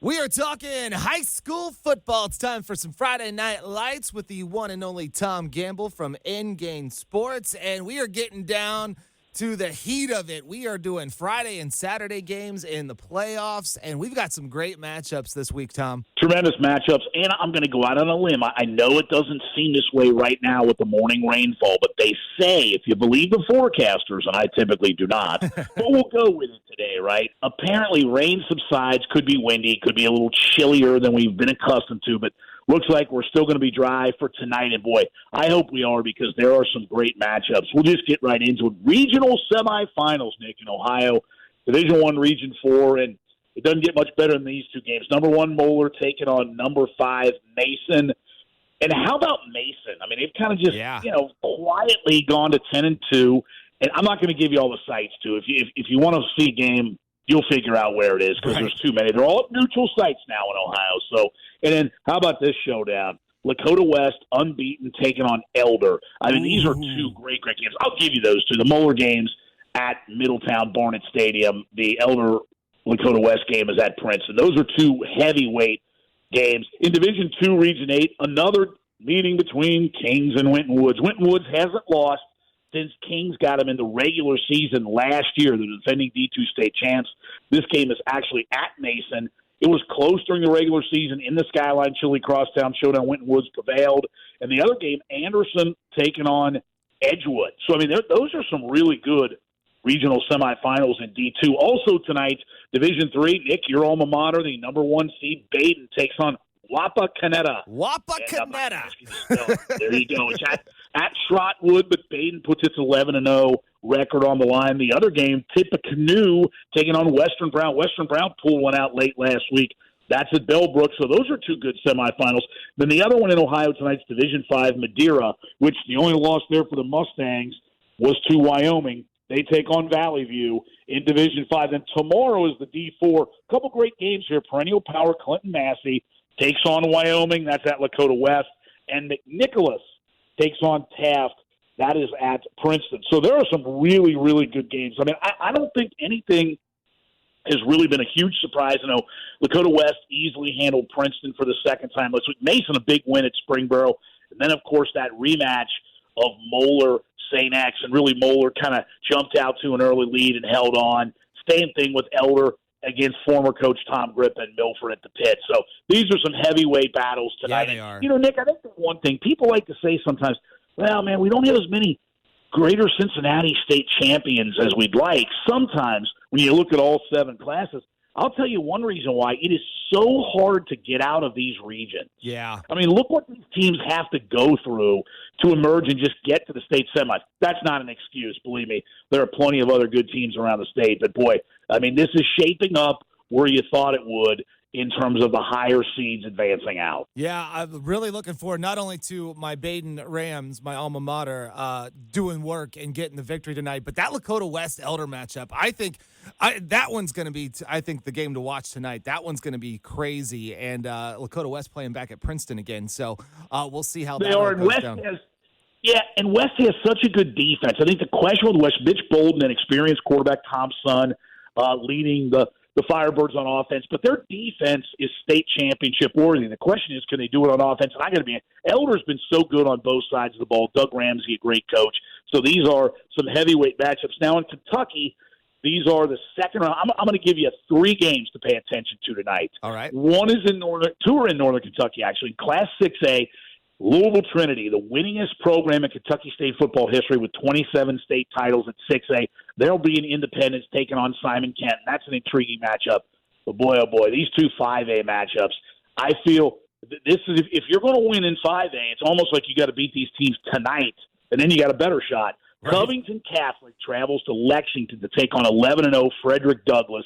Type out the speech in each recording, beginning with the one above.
We are talking high school football. It's time for some Friday Night Lights with the one and only Tom Gamble from Endgame Sports, and we are getting down to the heat of it. We are doing Friday and Saturday games in the playoffs, and we've got some great matchups this week, Tom. Tremendous matchups, and I'm going to go out on a limb. I know it doesn't seem this way right now with the morning rainfall, but they say, if you believe the forecasters, and I typically do not, but we'll go with it today, right? Apparently, rain subsides, could be windy, could be a little chillier than we've been accustomed to, but looks like we're still going to be dry for tonight, and boy, I hope we are because there are some great matchups. We'll just get right into it. Regional semifinals, Nick, in Ohio, Division I, Region 4, and it doesn't get much better than these two games. Number 1, Moeller taking on number 5, Mason. And how about Mason? I mean, they've kind of just, quietly gone to 10-2, and I'm not going to give you all the sites, too. If you want to see a game, you'll figure out where it is because there's too many. They're all at neutral sites now in Ohio. So, and then how about this showdown? Lakota West, unbeaten, taking on Elder. I mean, these are two great games. I'll give you those two. The Moeller game's at Middletown Barnett Stadium. The Elder Lakota West game is at Princeton. Those are two heavyweight games. In Division II, Region 8, another meeting between Kings and Winton Woods. Winton Woods hasn't lost since Kings got him in the regular season last year, the defending D2 state champs. This game is actually at Mason. It was close during the regular season in the Skyline Chili Crosstown Showdown. Winton Woods prevailed. And the other game, Anderson taking on Edgewood. So, I mean, those are some really good regional semifinals in D2. Also tonight, Division III, Nick, your alma mater, the number 1 seed, Baden, takes on Wapakoneta. There you go. It's at Trotwood, but Baden puts its 11-0 record on the line. The other game, Tippecanoe taking on Western Brown. Western Brown pulled one out late last week. That's at Bellbrook, so those are two good semifinals. Then the other one in Ohio tonight's Division V, Madeira, which the only loss there for the Mustangs was to Wyoming. They take on Valley View in Division V. Then tomorrow is the D4. A couple great games here. Perennial Power, Clinton Massey takes on Wyoming. That's at Lakota West. And McNicholas takes on Taft. That is at Princeton. So there are some really, really good games. I mean, I don't think anything has really been a huge surprise. I know Lakota West easily handled Princeton for the second time. Let's Mason a big win at Springboro. And then, of course, that rematch of Moeller, St. X, and really Moeller kind of jumped out to an early lead and held on. Same thing with Elder against former coach Tom Grip and Milford at the pit. So these are some heavyweight battles tonight. Yeah, they are. You know, Nick, I think the one thing people like to say sometimes, well, man, we don't have as many Greater Cincinnati state champions as we'd like. Sometimes when you look at all 7 classes, I'll tell you one reason why. It is so hard to get out of these regions. Yeah. I mean, look what these teams have to go through to emerge and just get to the state semis. That's not an excuse, believe me. There are plenty of other good teams around the state. But, boy, I mean, this is shaping up where you thought it would in terms of the higher seeds advancing out. Yeah, I'm really looking forward not only to my Baden Rams, my alma mater, doing work and getting the victory tonight, but that Lakota West Elder matchup. I think that one's going to be, I think, the game to watch tonight. That one's going to be crazy, and Lakota West playing back at Princeton again. So we'll see how that goes down. And West has such a good defense. I think the question with West, Mitch Bolden, an experienced quarterback, Tom Son, leading the Firebirds on offense, but their defense is state championship worthy. The question is, can they do it on offense? And I got to be, Elder's been so good on both sides of the ball. Doug Ramsey, a great coach. So these are some heavyweight matchups. Now in Kentucky, these are the second round. I'm going to give you 3 games to pay attention to tonight. All right. 2 are in Northern Kentucky, actually. Class 6A, Louisville Trinity, the winningest program in Kentucky State football history with 27 state titles at 6A. They'll be in Independence taking on Simon Kent. That's an intriguing matchup. But boy, oh boy, these 2 5A matchups, I feel this is if you're going to win in 5A, it's almost like you got to beat these teams tonight, and then you got a better shot. Right. Covington Catholic travels to Lexington to take on 11-0 Frederick Douglass.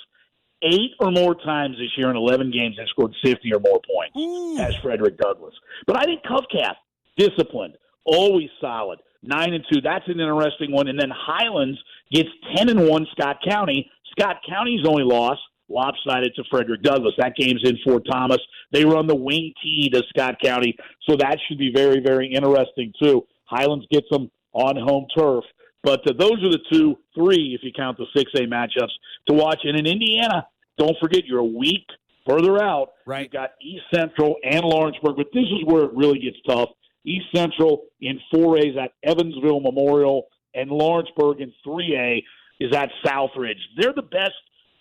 8 or more times this year in 11 games have scored 50 or more points as Frederick Douglass. But I think Covcath, disciplined, always solid. 9-2, that's an interesting one. And then Highlands gets 10-1 Scott County. Scott County's only loss, lopsided to Frederick Douglass. That game's in Fort Thomas. They run the wing T to Scott County, so that should be very, very interesting too. Highlands gets them on home turf. But those are the 3, if you count the 6A matchups, to watch. And in Indiana, don't forget, you're a week further out, Right. you've got East Central and Lawrenceburg, but this is where it really gets tough. East Central in 4A's at Evansville Memorial, and Lawrenceburg in 3A is at Southridge. They're the best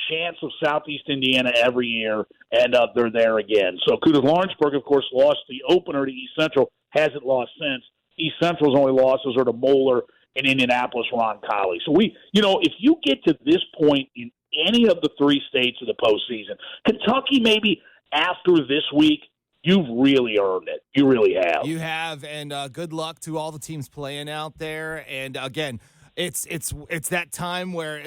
chance of Southeast Indiana every year, and they're there again. So kudos. Lawrenceburg, of course, lost the opener to East Central, hasn't lost since. East Central's only losses are to Moeller and Indianapolis Roncalli. So if you get to this point in any of the three states of the postseason, Kentucky maybe after this week, you've really earned it. You really have. You have, and good luck to all the teams playing out there. And again, it's that time where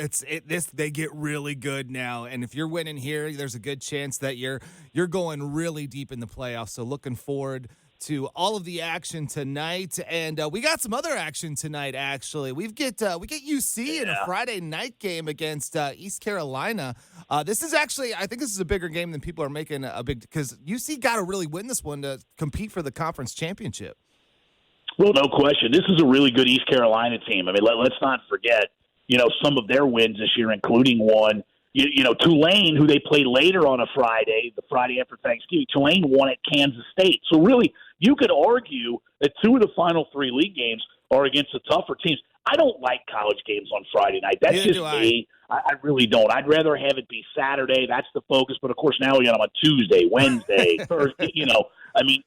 they get really good now. And if you're winning here, there's a good chance that you're going really deep in the playoffs. So looking forward to all of the action tonight, and we got some other action tonight. Actually, we get UC in a Friday night game against East Carolina. This is actually, I think this is a bigger game than people are making a big, because UC got to really win this one to compete for the conference championship. Well, no question. This is a really good East Carolina team. I mean, let's not forget, some of their wins this year, including one. Tulane, who they play later on a Friday, the Friday after Thanksgiving, Tulane won at Kansas State. So really, you could argue that two of the final three league games are against the tougher teams. I don't like college games on Friday night. That's just me. I really don't. I'd rather have it be Saturday. That's the focus. But, of course, now we got them on Tuesday, Wednesday, Thursday,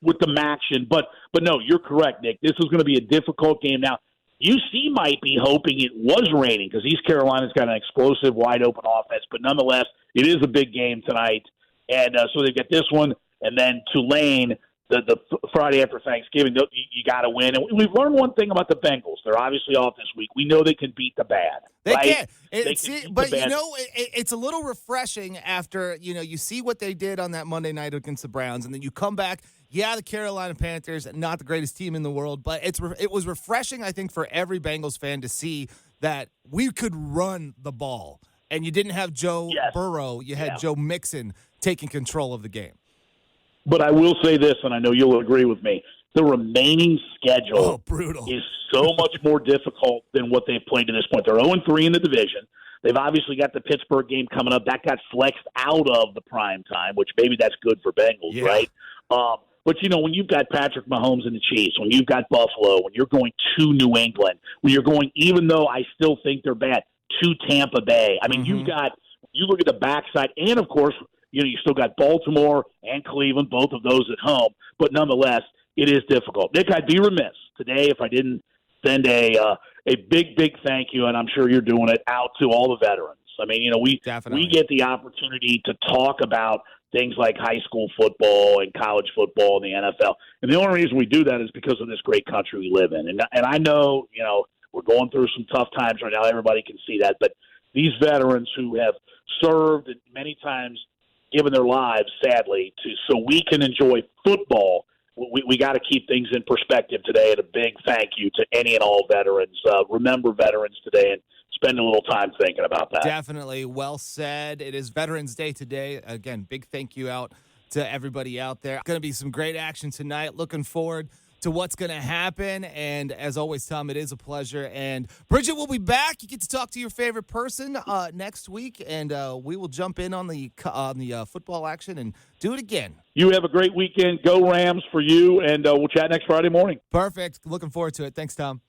with the action. But no, you're correct, Nick. This is going to be a difficult game. Now, UC might be hoping it was raining because East Carolina's got an explosive, wide-open offense. But nonetheless, it is a big game tonight. And so they've got this one, and then Tulane, the Friday after Thanksgiving, you got to win. And we've learned one thing about the Bengals. They're obviously off this week. We know they can beat the bad. They right? can. But it's a little refreshing after, you see what they did on that Monday night against the Browns, and then you come back. Yeah, the Carolina Panthers, not the greatest team in the world, but it was refreshing, I think, for every Bengals fan to see that we could run the ball. And you didn't have Joe Burrow. You had Joe Mixon taking control of the game. But I will say this, and I know you'll agree with me, the remaining schedule is so much more difficult than what they've played to this point. They're 0-3 in the division. They've obviously got the Pittsburgh game coming up. That got flexed out of the prime time, which maybe that's good for Bengals, right? But, when you've got Patrick Mahomes and the Chiefs, when you've got Buffalo, when you're going to New England, when you're going, even though I still think they're bad, to Tampa Bay. I mean, you look at the backside, and, of course, you still got Baltimore and Cleveland, both of those at home. But nonetheless, it is difficult. Nick, I'd be remiss today if I didn't send a big, big thank you, and I'm sure you're doing it, out to all the veterans. I mean, we get the opportunity to talk about things like high school football and college football and the NFL. And the only reason we do that is because of this great country we live in. And I know, we're going through some tough times right now. Everybody can see that. But these veterans who have served and many times given their lives, sadly, so we can enjoy football, we got to keep things in perspective today. And a big thank you to any and all veterans. Remember veterans today and spend a little time thinking about that. Definitely. Well said. It is Veterans Day today. Again, big thank you out to everybody out there. Going to be some great action tonight. Looking forward to what's going to happen. And as always, Tom, it is a pleasure. And Bridget will be back. You get to talk to your favorite person next week, and we will jump in on the football action and do it again. You have a great weekend. Go Rams for you, and we'll chat next Friday morning. Perfect. Looking forward to it. Thanks, Tom.